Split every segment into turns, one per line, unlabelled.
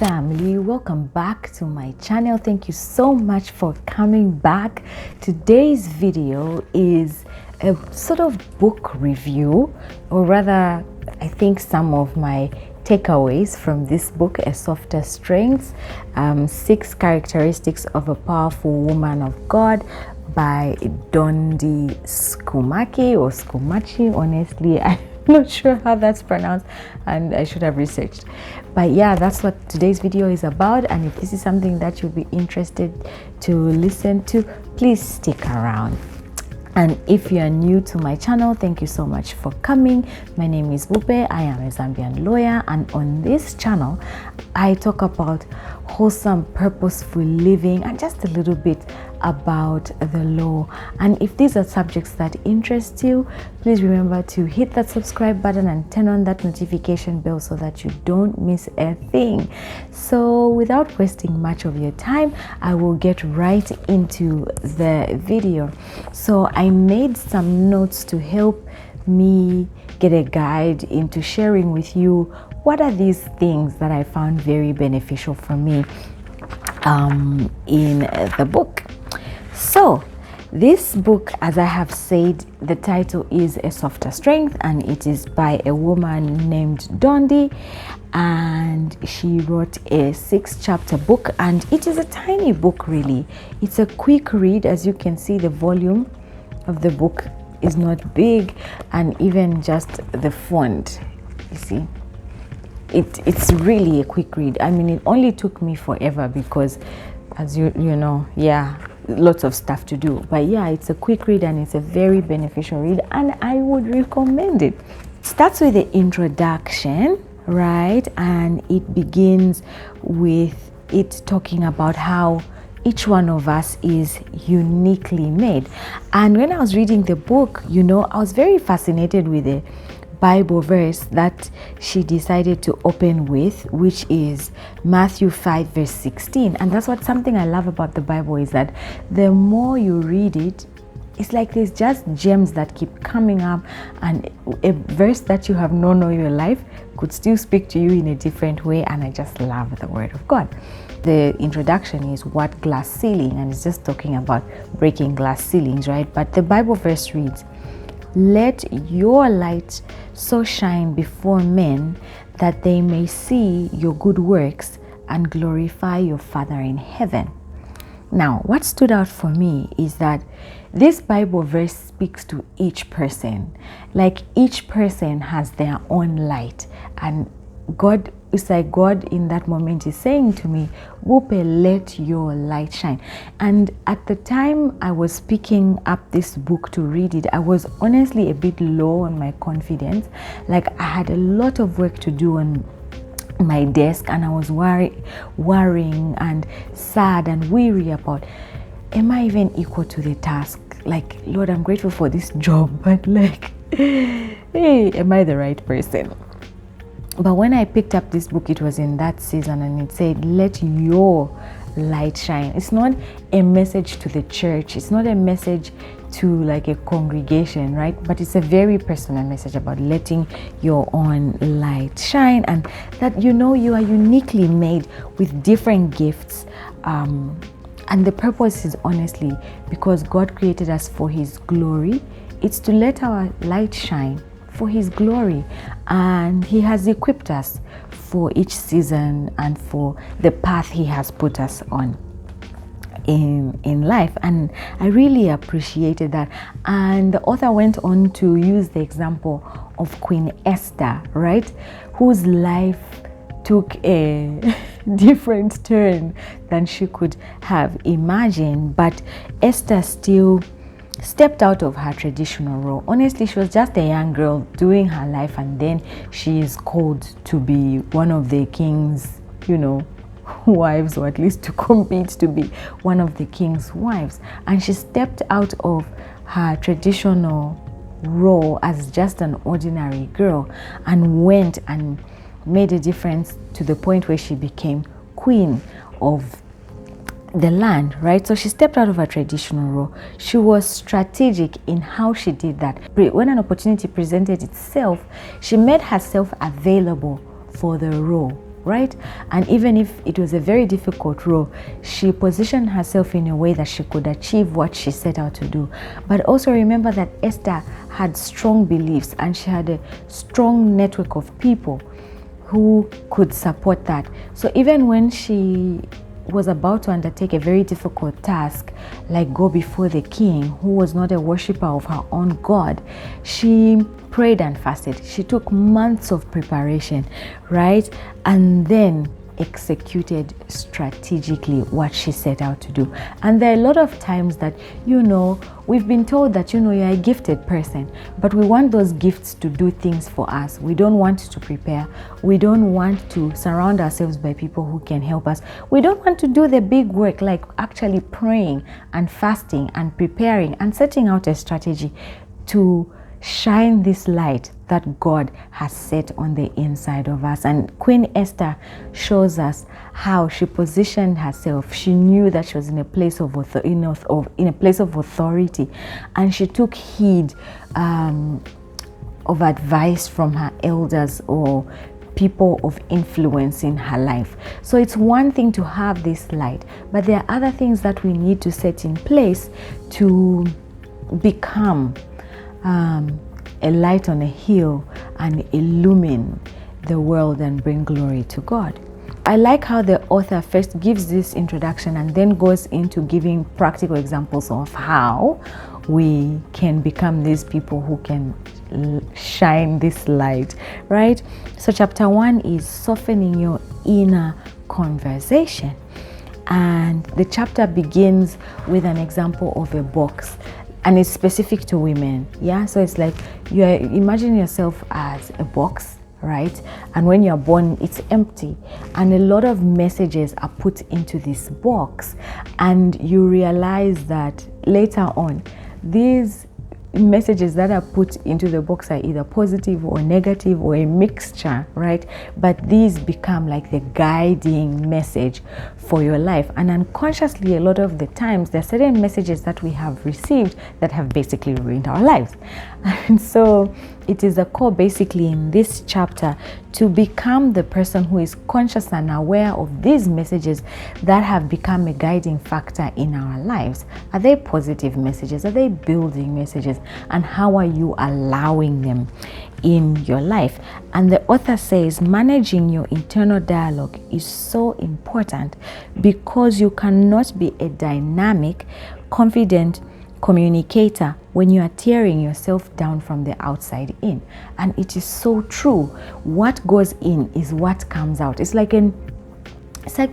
family, welcome back to my channel. Thank you so much for coming back. Today's video is a sort of book review, or rather I think some of my takeaways from this book, A Softer Strength, 6 Characteristics of a Powerful Woman of God by Dondi Scumaci or Scumaci. Honestly, I'm not sure how that's pronounced and I should have researched. But yeah, that's what today's video is about, and if this is something that you'd be interested to listen to, please stick around. And if you are new to my channel, thank you so much for coming. My name is Bupe. I am a Zambian lawyer, and on this channel I talk about wholesome, purposeful living and just a little bit about the law. And if these are subjects that interest you, please remember to hit that subscribe button and turn on that notification bell so that you don't miss a thing. So without wasting much of your time, I will get right into the video. So I made some notes to help me get a guide into sharing with you what are these things that I found very beneficial for me in the book. So this book, as I have said, the title is A Softer Strength, and it is by a woman named Dondi, and she wrote a 6-chapter book, and it is a tiny book really. It's a quick read. As you can see, the volume of the book is not big, and even just the font, you see, it's really a quick read. I mean, it only took me forever because, as you know, yeah, lots of stuff to do. But yeah, it's a quick read and it's a very beneficial read, and I would recommend it. It starts with the introduction, right? And it begins with it talking about how each one of us is uniquely made. And when I was reading the book, you know, I was very fascinated with the Bible verse that she decided to open with, which is Matthew 5 verse 16. And that's what something I love about the Bible is that the more you read it, it's like there's just gems that keep coming up, and a verse that you have known all your life could still speak to you in a different way. And I just love the word of God. The introduction is what glass ceiling, and it's just talking about breaking glass ceilings, right? But the Bible verse reads, "Let your light so shine before men that they may see your good works and glorify your Father in heaven." Now, what stood out for me is that this Bible verse speaks to each person. Like, each person has their own light, and God, it's like God in that moment is saying to me, Wupe, let your light shine. And at the time I was picking up this book to read it, I was honestly a bit low on my confidence. Like, I had a lot of work to do on my desk, and I was worrying and sad and weary about, am I even equal to the task? Like, Lord, I'm grateful for this job, but like, hey, am I the right person? But when I picked up this book, it was in that season, and it said, let your light shine. It's not a message to the church. It's not a message to like a congregation, right? But it's a very personal message about letting your own light shine, and that, you know, you are uniquely made with different gifts. And the purpose is honestly because God created us for His glory. It's to let our light shine for His glory, and He has equipped us for each season and for the path He has put us on in life. And I really appreciated that. And the author went on to use the example of Queen Esther, right, whose life took a different turn than she could have imagined, but Esther still stepped out of her traditional role. Honestly, she was just a young girl doing her life, and then she is called to be one of the king's, you know, wives, or at least to compete to be one of the king's wives. And she stepped out of her traditional role as just an ordinary girl and went and made a difference to the point where she became queen of the land, right? So she stepped out of her traditional role. She was strategic in how she did that. When an opportunity presented itself, she made herself available for the role. right? And even if it was a very difficult role, she positioned herself in a way that she could achieve what she set out to do. But also remember that Esther had strong beliefs, and she had a strong network of people who could support that. So even when she was about to undertake a very difficult task, like go before the king, who was not a worshiper of her own God, she prayed and fasted. She took months of preparation, right? And then executed strategically what she set out to do. And there are a lot of times that, we've been told that, you're a gifted person, but we want those gifts to do things for us. We don't want to prepare. We don't want to surround ourselves by people who can help us. We don't want to do the big work, like actually praying and fasting and preparing and setting out a strategy to shine this light that God has set on the inside of us. And Queen Esther shows us how she positioned herself. She knew that she was in a place of authority, and she took heed of advice from her elders or people of influence in her life. So it's one thing to have this light, but there are other things that we need to set in place to become a light on a hill and illumine the world and bring glory to God. I like how the author first gives this introduction and then goes into giving practical examples of how we can become these people who can shine this light, right? So chapter 1 is softening your inner conversation. And the chapter begins with an example of a box. And it's specific to women, yeah? So it's like imagine yourself as a box, right? And when you're born, it's empty. And a lot of messages are put into this box. And you realize that later on, these messages that are put into the box are either positive or negative or a mixture, right? But these become like the guiding message for your life. And unconsciously, a lot of the times, there are certain messages that we have received that have basically ruined our lives. And so it is a call basically in this chapter to become the person who is conscious and aware of these messages that have become a guiding factor in our lives. Are they positive messages? Are they building messages? And how are you allowing them in your life? And the author says managing your internal dialogue is so important because you cannot be a dynamic, confident communicator when you are tearing yourself down from the outside in. And it is so true. What goes in is what comes out. It's like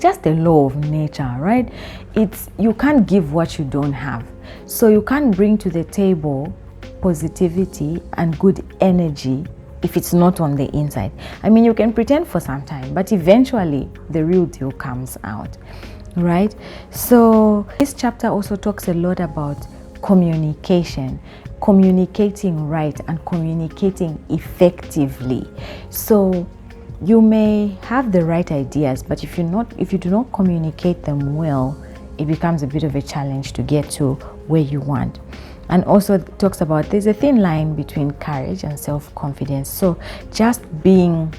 just a law of nature, right? You can't give what you don't have. So you can't bring to the table positivity and good energy if it's not on the inside. I mean, you can pretend for some time, but eventually the real deal comes out, right? So this chapter also talks a lot about communication, communicating right and communicating effectively. So you may have the right ideas, but if you do not communicate them well, it becomes a bit of a challenge to get to where you want. And also talks about there's a thin line between courage and self-confidence. So just being,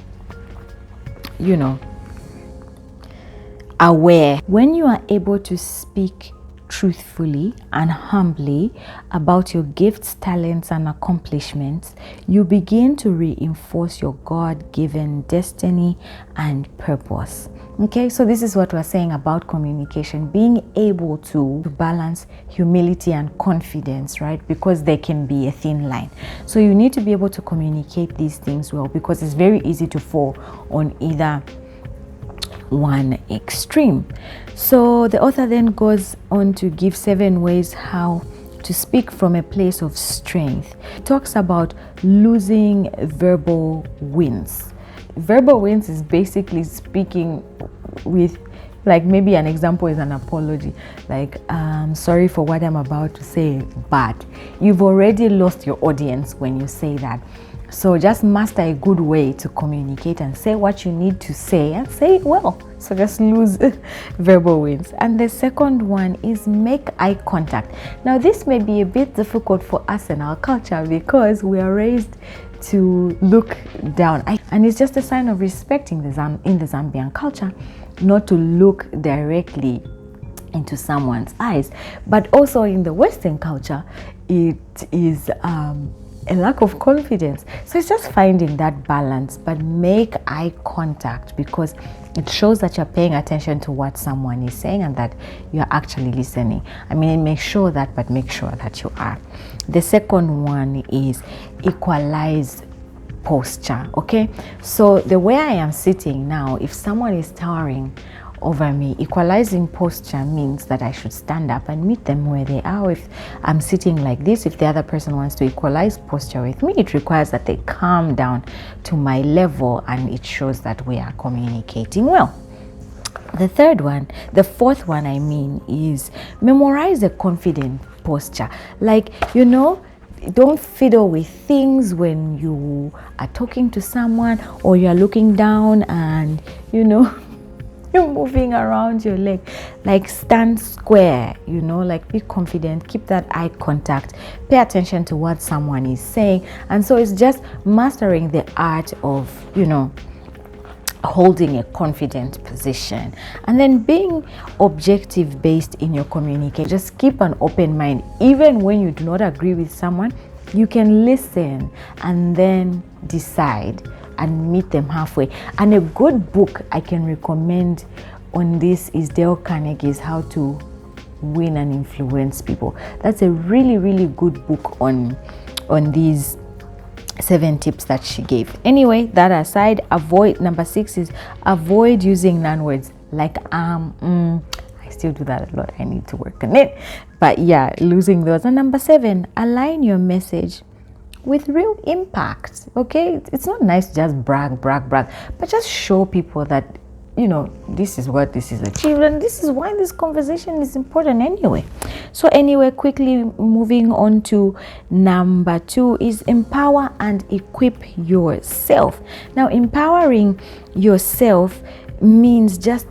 aware. When you are able to speak truthfully and humbly about your gifts, talents, and accomplishments, you begin to reinforce your God-given destiny and purpose. Okay, so this is what we're saying about communication, being able to balance humility and confidence, right? Because there can be a thin line. So you need to be able to communicate these things well, because it's very easy to fall on either one extreme. So the author then goes on to give 7 ways how to speak from a place of strength. It talks about losing verbal wins. Verbal wins is basically speaking with, like, maybe an example is an apology, like, sorry for what I'm about to say, but you've already lost your audience when you say that. So just master a good way to communicate and say what you need to say and say it well. So just lose verbal wins. And the second one is make eye contact. Now this may be a bit difficult for us in our culture because we are raised to look down. And it's just a sign of respecting in the Zambian culture, not to look directly into someone's eyes. But also in the Western culture, it is a lack of confidence. So it's just finding that balance, but make eye contact, because it shows that you're paying attention to what someone is saying and that you're actually listening. I mean, make sure that, but make sure that you are. The second one is equalize posture. Okay, so the way I am sitting now, if someone is towering over me, equalizing posture means that I should stand up and meet them where they are. If I'm sitting like this, if the other person wants to equalize posture with me, it requires that they calm down to my level, and it shows that we are communicating well. The fourth one I mean, is memorize a confident posture. Like, don't fiddle with things when you are talking to someone, or you're looking down and you're moving around your leg. Like, stand square, like, be confident, keep that eye contact, pay attention to what someone is saying. And so it's just mastering the art of holding a confident position, and then being objective based in your communication. Just keep an open mind. Even when you do not agree with someone, you can listen and then decide and meet them halfway. And a good book I can recommend on this is Dale Carnegie's How to Win and Influence People. That's a really, really good book on these 7 tips that she gave. Anyway, that aside, number 6 is avoid using non-words like I still do that a lot. I need to work on it, but yeah, losing those. And number 7, align your message with real impact. Okay, it's not nice to just brag, but just show people that this is what this is achieved, and this is why this conversation is important anyway. So anyway, quickly moving on to number 2 is empower and equip yourself. Now, empowering yourself means just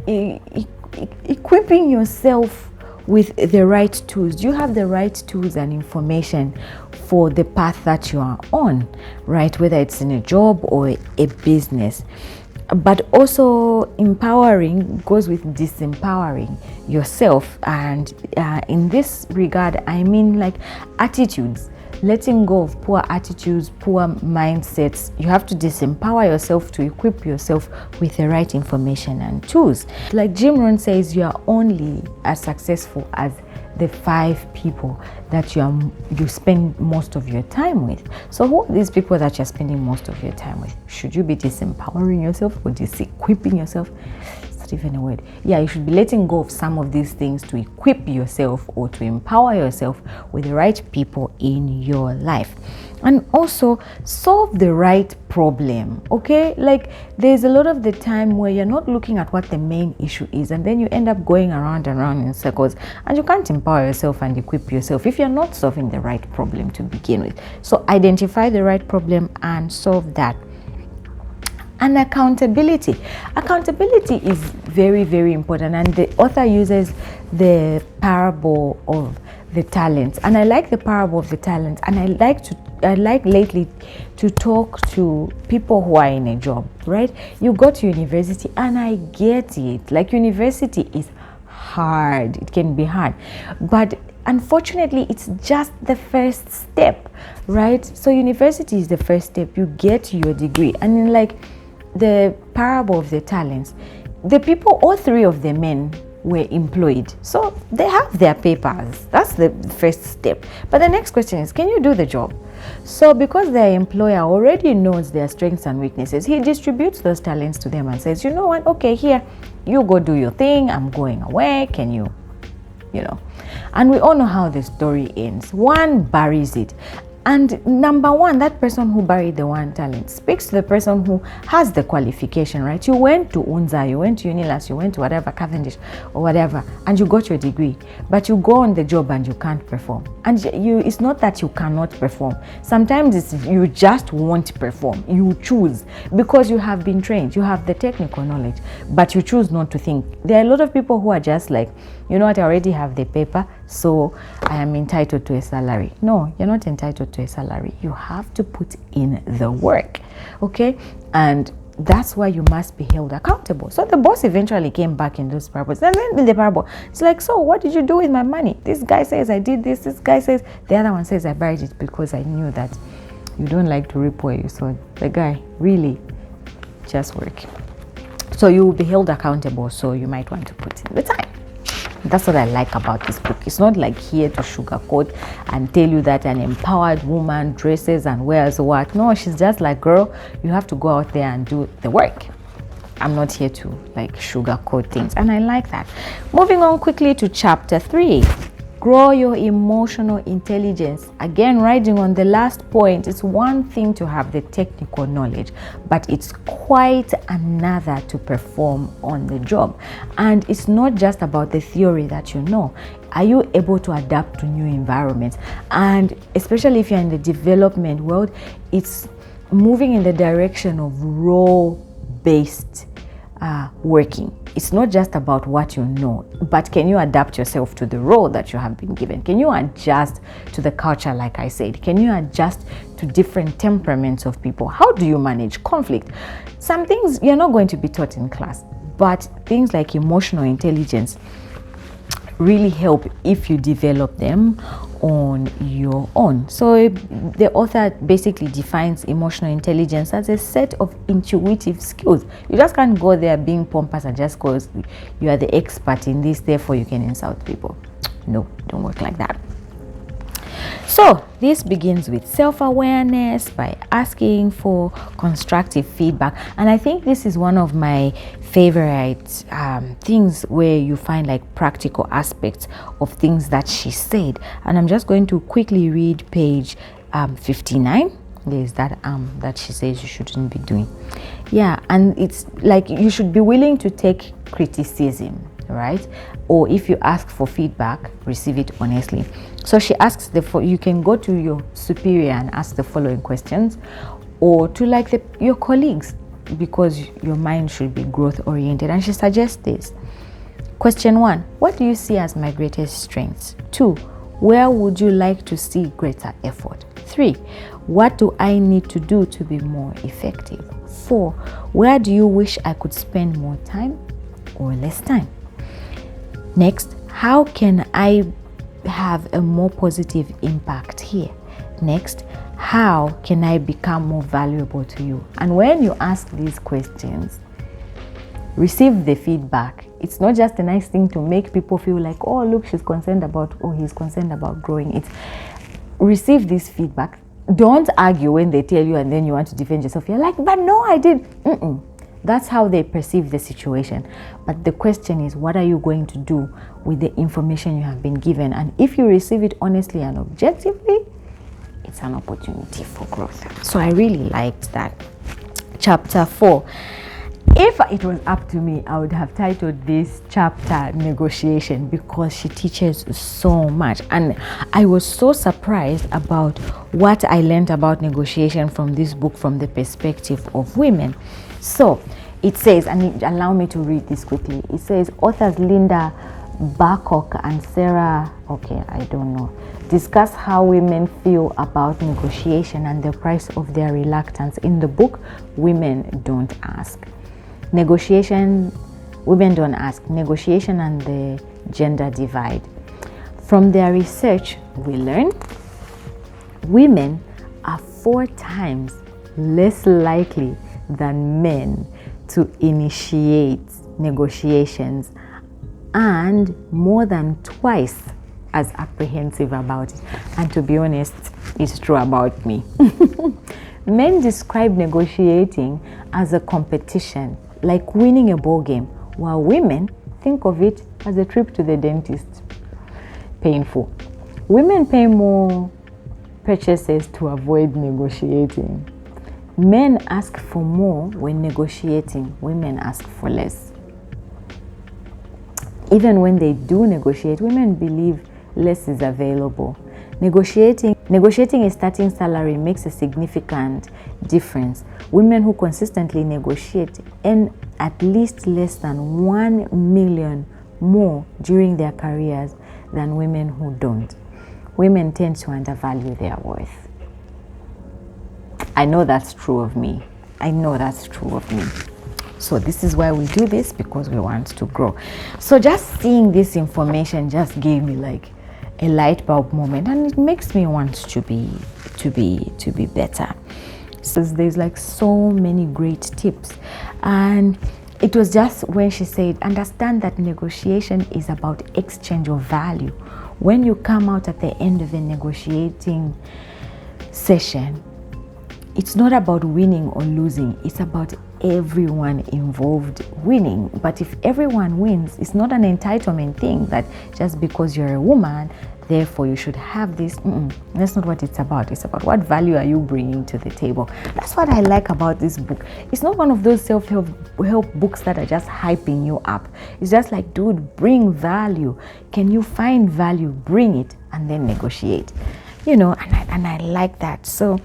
equipping yourself with the right tools. You have the right tools and information for the path that you are on, right? Whether it's in a job or a business. But also, empowering goes with disempowering yourself. And in this regard, I mean like attitudes. Letting go of poor attitudes, poor mindsets. You have to disempower yourself to equip yourself with the right information and tools. Like Jim Rohn says, you are only as successful as the 5 people that you spend most of your time with. So who are these people that you're spending most of your time with? Should you be disempowering yourself or disequipping yourself? It's not even a word. Yeah, you should be letting go of some of these things to equip yourself or to empower yourself with the right people in your life. And also solve the right problem. Okay, like there's a lot of the time where you're not looking at what the main issue is, and then you end up going around and around in circles, and you can't empower yourself and equip yourself if you're not solving the right problem to begin with. So identify the right problem and solve that. And accountability is very, very important, and the author uses the parable of the talents. And I like the parable of the talents, and I like lately to talk to people who are in a job, right? You go to university, and I get it. Like, university is hard. It can be hard, but unfortunately, it's just the first step, right? So university is the first step. You get your degree, and in like the parable of the talents, the people, all 3 of the men were employed, so they have their papers. That's the first step. But the next question is, can you do the job? So because their employer already knows their strengths and weaknesses, he distributes those talents to them and says, you know what, okay, here, you go do your thing, I'm going away, can you and we all know how the story ends. One buries it. And number 1, that person who buried the 1 talent speaks to the person who has the qualification, right? You went to UNZA, you went to UNILAS, you went to whatever, Cavendish or whatever, and you got your degree, but you go on the job and you can't perform. And it's not that you cannot perform. Sometimes it's you just won't perform. You choose, because you have been trained, you have the technical knowledge, but you choose not to think. There are a lot of people who are just like, you know what, I already have the paper, so I am entitled to a salary. No, you're not entitled to a salary. You have to put in the work, okay? And that's why you must be held accountable. So the boss eventually came back in those parables. And then in the parable, it's like, so what did you do with my money? This guy says I did this. This guy says, the other one says I buried it because I knew that you don't like to reap where you sowed. The guy, really, just work. So you will be held accountable. So you might want to put in the time. That's what I like about this book. It's not like here to sugarcoat and tell you that an empowered woman dresses and wears what. No, she's just like, girl, you have to go out there and do the work. I'm not here to like sugarcoat things. And I like that. Moving on quickly to chapter 3. Grow your emotional intelligence. Again, riding on the last point, it's one thing to have the technical knowledge, but it's quite another to perform on the job. And it's not just about the theory that you know. Are you able to adapt to new environments? And especially if you're in the development world, it's moving in the direction of role-based working. It's not just about what you know, but can you adapt yourself to the role that you have been given? Can you adjust to the culture, like I said? Can you adjust to different temperaments of people? How do you manage conflict? Some things you're not going to be taught in class, but things like emotional intelligence really help if you develop them on your own. So the author basically defines emotional intelligence as a set of intuitive skills. You just can't go there being pompous and just because you are the expert in this, therefore you can insult people. No, don't work like that. So this begins with self-awareness by asking for constructive feedback. And I think this is one of my favorite things where you find like practical aspects of things that she said. And I'm just going to quickly read page 59. There's that she says you shouldn't be doing. Yeah, and it's like you should be willing to take criticism, right? Or if you ask for feedback, receive it honestly. So she asks you can go to your superior and ask the following questions, or to like your colleagues, because your mind should be growth oriented. And she suggests this. Question 1, what do you see as my greatest strengths? 2, where would you like to see greater effort? 3, what do I need to do to be more effective? 4, where do you wish I could spend more time or less time? Next, how can I have a more positive impact here? Next, how can I become more valuable to you? And when you ask these questions, receive the feedback. It's not just a nice thing to make people feel like, oh, look, she's concerned about, oh, he's concerned about growing. It's receive this feedback. Don't argue when they tell you and then you want to defend yourself. You're like, but no, I did. That's how they perceive the situation. But the question is, what are you going to do with the information you have been given? And if you receive it honestly and objectively, it's an opportunity for growth. So I really liked that. Chapter 4. If it was up to me, I would have titled this chapter Negotiation, because she teaches so much. And I was so surprised about what I learned about negotiation from this book from the perspective of women. So it says, and allow me to read this quickly. It says, authors Linda Barcock and Sarah, I don't know, discuss how women feel about negotiation and the price of their reluctance. In the book, Women Don't Ask. Negotiation, Women Don't Ask, Negotiation and the Gender Divide. From their research, we learn women are 4 times less likely than men to initiate negotiations and more than twice as apprehensive about it. And to be honest, it's true about me. Men describe negotiating as a competition, like winning a ball game, while women think of it as a trip to the dentist. Painful. Women pay more purchases to avoid negotiating. Men ask for more when negotiating. Women ask for less. Even when they do negotiate, women believe less is available. Negotiating a starting salary makes a significant difference. Women who consistently negotiate earn at least less than $1 million more during their careers than women who don't. Women tend to undervalue their worth. I know that's true of me. So this is why we do this, because we want to grow. So just seeing this information just gave me like a light bulb moment, and it makes me want to be better. So there's like so many great tips. And it was just when she said, understand that negotiation is about exchange of value. When you come out at the end of a negotiating session, it's not about winning or losing. It's about everyone involved winning. But if everyone wins, it's not an entitlement thing that just because you're a woman, therefore you should have this. That's not what it's about. It's about what value are you bringing to the table. That's what I like about this book. It's not one of those self-help books that are just hyping you up. It's just like, dude, bring value. Can you find value? Bring it and then negotiate. And I like that. So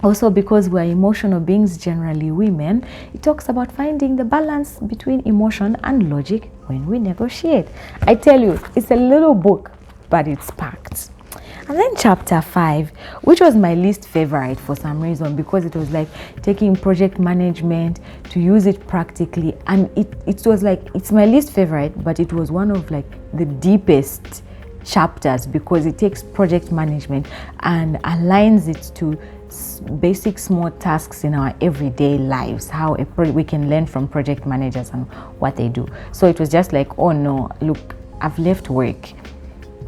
also, because we're emotional beings, generally women, it talks about finding the balance between emotion and logic when we negotiate. I tell you, it's a little book, but it's packed. And then chapter 5, which was my least favorite for some reason, because it was like taking project management to use it practically. And it was like, it's my least favorite, but it was one of like the deepest chapters, because it takes project management and aligns it to basic small tasks in our everyday lives, how we can learn from project managers and what they do. So it was just like, oh no, look, I've left work.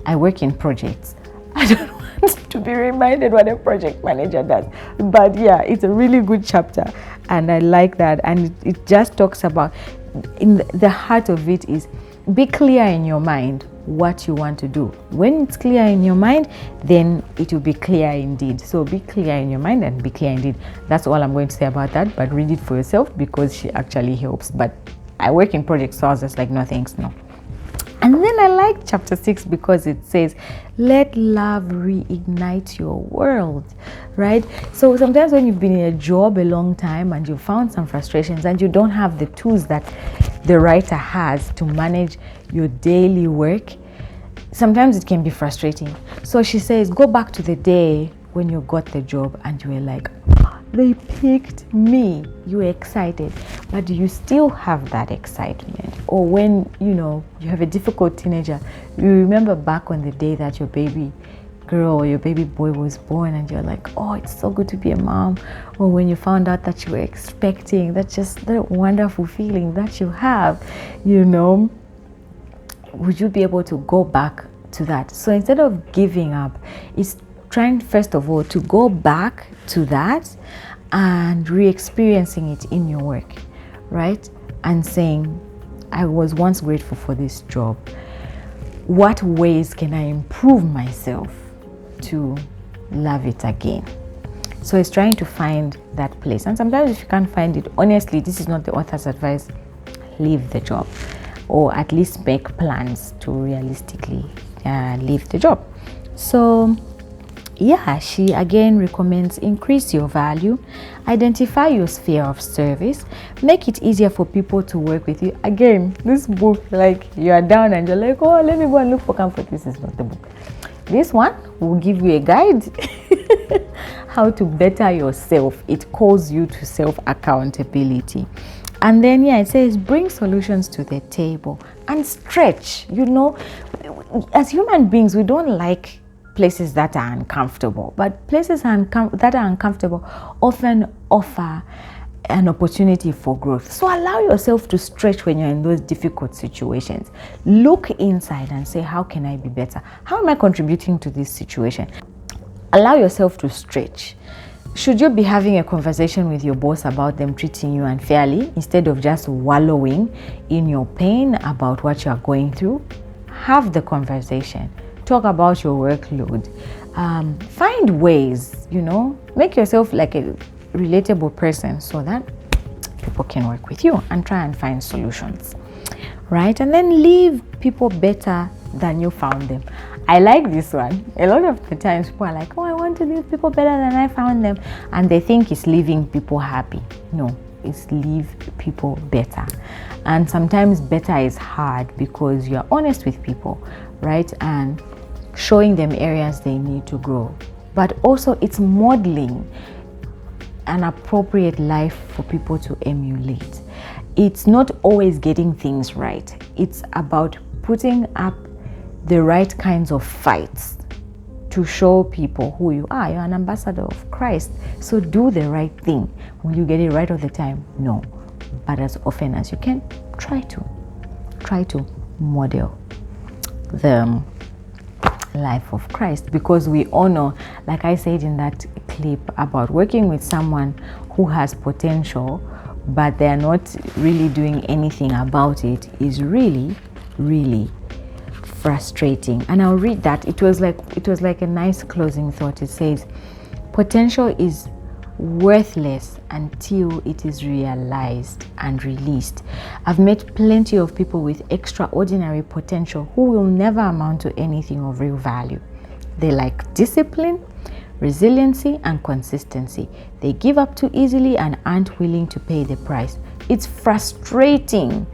I work in projects. I don't want to be reminded what a project manager does. But yeah, it's a really good chapter, and I like that. And it just talks about, in the heart of it is, be clear in your mind what you want to do. When it's clear in your mind, then it will be clear indeed. So be clear in your mind and be clear indeed. That's all I'm going to say about that, but read it for yourself, because she actually helps. But I work in projects, so I was just like, no thanks, no. And then I like chapter 6 because it says, let love reignite your world, right? So sometimes when you've been in a job a long time and you've found some frustrations and you don't have the tools that the writer has to manage your daily work, sometimes it can be frustrating. So she says, go back to the day when you got the job and you were like, they picked me. You were excited, but do you still have that excitement? Or when, you have a difficult teenager, you remember back on the day that your baby girl or your baby boy was born and you're like, oh, it's so good to be a mom. Or when you found out that you were expecting, that's just the wonderful feeling that you have, would you be able to go back to that? So instead of giving up, it's trying first of all to go back to that and re-experiencing it in your work, right? And saying, I was once grateful for this job. What ways can I improve myself to love it again? So it's trying to find that place. And sometimes if you can't find it, honestly, this is not the author's advice, leave the job, or at least make plans to realistically leave the job. So yeah, she again recommends increase your value, identify your sphere of service, make it easier for people to work with you. Again, this book, like you are down and you're like, oh, let me go and look for comfort. This is not the book. This one will give you a guide how to better yourself. It calls you to self-accountability. And then it says bring solutions to the table and stretch. As human beings, we don't like places that are uncomfortable, but places that are uncomfortable often offer an opportunity for growth. So allow yourself to stretch when you're in those difficult situations. Look inside and say, how can I be better? How am I contributing to this situation? Allow yourself to stretch. Should you be having a conversation with your boss about them treating you unfairly, instead of just wallowing in your pain about what you are going through, have the conversation. Talk about your workload. Find ways, make yourself like a relatable person so that people can work with you and try and find solutions, right? And then leave people better than you found them. I like this one. A lot of the times people are like, oh, I want to leave people better than I found them. And they think it's leaving people happy. No, is leave people better. And sometimes better is hard because you're honest with people, right? And showing them areas they need to grow. But also it's modeling an appropriate life for people to emulate. It's not always getting things right. It's about putting up the right kinds of fights to show people who you are. You're an ambassador of Christ. So do the right thing. Will you get it right all the time? No. But as often as you can, try to model the life of Christ, because we all know, like I said in that clip, about working with someone who has potential but they're not really doing anything about it is really, really frustrating. And I'll read that. It was like a nice closing thought. It says, potential is worthless until it is realized and released. I've met plenty of people with extraordinary potential who will never amount to anything of real value. They lack discipline, resiliency, and consistency. They give up too easily and aren't willing to pay the price. It's frustrating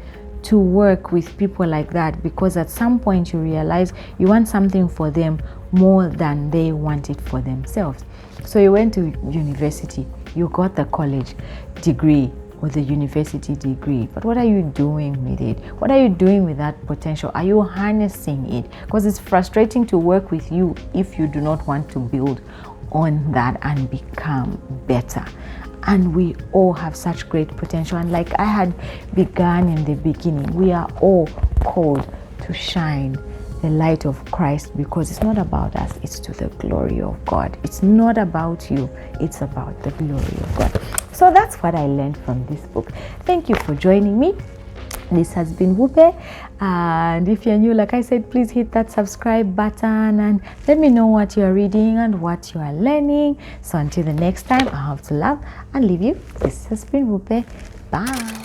to work with people like that, because at some point you realize you want something for them more than they want it for themselves. So you went to university, you got the college degree or the university degree, but what are you doing with it? What are you doing with that potential? Are you harnessing it? Because it's frustrating to work with you if you do not want to build on that and become better. And we all have such great potential. And like I had begun in the beginning, we are all called to shine the light of Christ, because it's not about us, it's to the glory of God. It's not about you, it's about the glory of God. So that's what I learned from this book. Thank you for joining me. This has been Wupe, and if you're new, like I said, please hit that subscribe button and let me know what you're reading and what you are learning. So until the next time, I have to love and leave you. This has been Wupe. Bye.